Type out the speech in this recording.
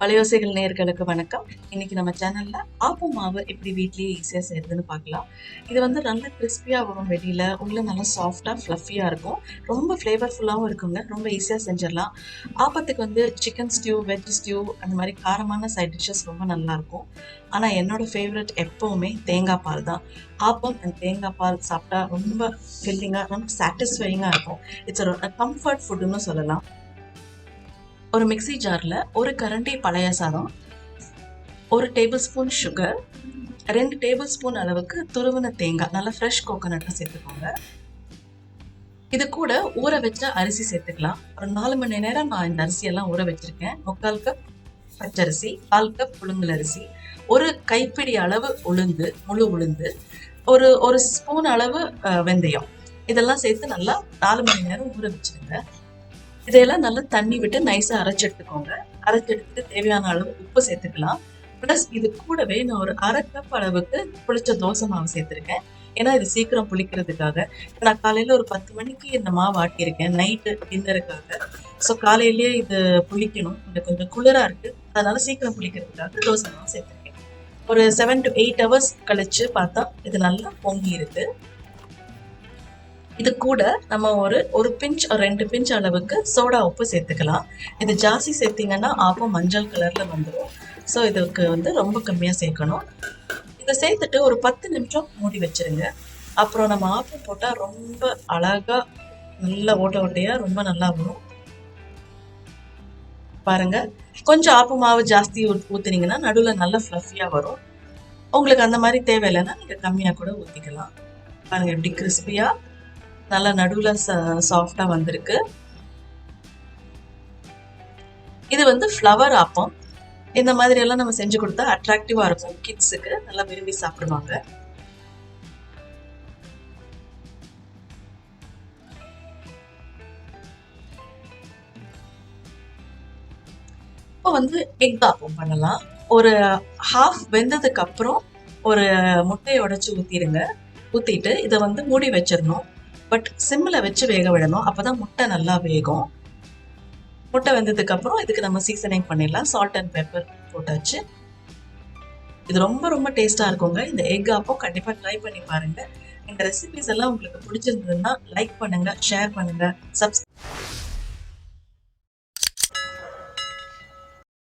வலையோசைகள் நேயர்களுக்கு வணக்கம். இன்னைக்கு நம்ம சேனல்ல ஆப்பம் மாவு எப்படி வீட்லயே ஈஸியா செய்யறதுன்னு பார்க்கலாம். இது வந்து நல்ல கிறிஸ்பியா வரும், வெளியில உள்ள நல்லா சாஃப்டா ஃப்ளஃபியா இருக்கும். ரொம்ப ஃப்ளேவர்ஃபுல்லாகவும் இருக்குங்க. ரொம்ப ஈஸியா செஞ்சிடலாம். ஆப்பத்துக்கு வந்து சிக்கன் ஸ்டியூ, வெஜ் ஸ்டியூ அந்த மாதிரி காரமான சைட் டிஷ்ஷஸ் ரொம்ப நல்லா இருக்கும். ஆனா என்னோட ஃபேவரட் எப்பவுமே தேங்காய் பால் தான். ஆப்பம் அண்ட் தேங்காய் பால் சாப்பிட்டா ரொம்ப ஃபில்லிங்கா, ரொம்ப சாட்டிஸ்ஃபையிங்கா இருக்கும். இட்ஸ் ஒரு கம்ஃபர்ட் ஃபுட்டுன்னு சொல்லலாம். ஒரு மிக்ஸி ஜார்ல ஒரு கரண்டி பழைய சாதம், 1 table spoon sugar, 2 table spoon அளவுக்கு துருவின தேங்காய், நல்லா ஃப்ரெஷ் கோகோனட்டை சேர்த்துக்கோங்க. இது கூட ஊற வச்ச அரிசி சேர்த்துக்கலாம். ஒரு 4 மணி நேரம் நான் இந்த அரிசியெல்லாம் ஊற வச்சிருக்கேன். 3/4 கப் பச்சரிசி, 1/4 கப் புழுங்கல் அரிசி, ஒரு கைப்பிடி அளவு உளுந்து, முழு உளுந்து, ஒரு ஸ்பூன் அளவு வெந்தயம், இதெல்லாம் சேர்த்து நல்லா 4 மணி நேரம் ஊற வச்சிருங்க. இதையெல்லாம் நல்லா தண்ணி விட்டு நைஸா அரைச்சு எடுத்துக்கோங்க. அரைச்சு எடுத்துட்டு தேவையான அளவு உப்பு சேர்த்துக்கலாம். பிளஸ் இது கூடவே நான் ஒரு 1/2 கப் அளவுக்கு புளிச்ச தோசை மாவு சேர்த்திருக்கேன். ஏன்னா இது சீக்கிரம் புளிக்கிறதுக்காக. நான் காலையில ஒரு 10 மணிக்கு இந்த மாவு ஆட்டியிருக்கேன், நைட்டு டின்னருக்காக. ஸோ காலையிலேயே இது புளிக்கணும், இது கொஞ்சம் குளிரா இருக்கு, அதனால சீக்கிரம் புளிக்கிறதுக்காக தோசை மாவு சேர்த்திருக்கேன். ஒரு 7 to 8 hours கழிச்சு பார்த்தா இது நல்லா பொங்கி இருக்கு. இது கூட நம்ம ஒரு பிஞ்ச், 2 பிஞ்ச் அளவுக்கு சோடா உப்பு சேர்த்துக்கலாம். இது ஜாஸ்தி சேர்த்தீங்கன்னா ஆப்பம் மஞ்சள் கலர்ல வந்துடும். ஸோ இதுக்கு வந்து ரொம்ப கம்மியா சேர்க்கணும். இதை சேர்த்துட்டு ஒரு 10 நிமிஷம் மூடி வச்சிருங்க. அப்புறம் நம்ம ஆப்பம் போட்டா ரொம்ப அழகா நல்ல ஓட்ட ஓட்டையா ரொம்ப நல்லா வரும். பாருங்க, கொஞ்சம் ஆப்ப மாவு ஜாஸ்தி ஊத்துனீங்கன்னா நடுவில் நல்லா ஃப்ளஃபியா வரும். உங்களுக்கு அந்த மாதிரி தேவையில்லைன்னா நீங்க கம்மியா கூட ஊத்திக்கலாம். பாருங்க எப்படி கிறிஸ்பியா நல்லா நடுவில் சாஃப்டா வந்திருக்கு. இது வந்து ஃப்ளவர் ஆப்பம். இந்த மாதிரி எல்லாம் நம்ம செஞ்சு கொடுத்தா அட்ராக்டிவா இருக்கும், கிட்ஸுக்கு நல்லா விரும்பி சாப்பிடுவாங்க. இப்போ வந்து எக் ஆப்பம் பண்ணலாம். ஒரு ஹாஃப் வெந்ததுக்கு அப்புறம் ஒரு முட்டையை உடைச்சு ஊத்திடுங்க. ஊத்திட்டு இதை வந்து மூடி வச்சிடணும். பட் சிம்மில் வச்சு வேக விடணும், அப்போதான் முட்டை நல்லா வேகும். முட்டை வெந்ததுக்கு அப்புறம் இதுக்கு நம்ம சீசனிங் பண்ணிடலாம். சால்ட் அண்ட் பெப்பர் போட்டாச்சு. இது ரொம்ப ரொம்ப டேஸ்டா இருக்குங்க. இந்த எக் ஆப்பம் கண்டிப்பா ட்ரை பண்ணி பாருங்க. இந்த ரெசிபிஸ் எல்லாம் உங்களுக்கு பிடிச்சிருந்ததுன்னா லைக் பண்ணுங்க, ஷேர் பண்ணுங்க, சப்ஸ்கிரைப்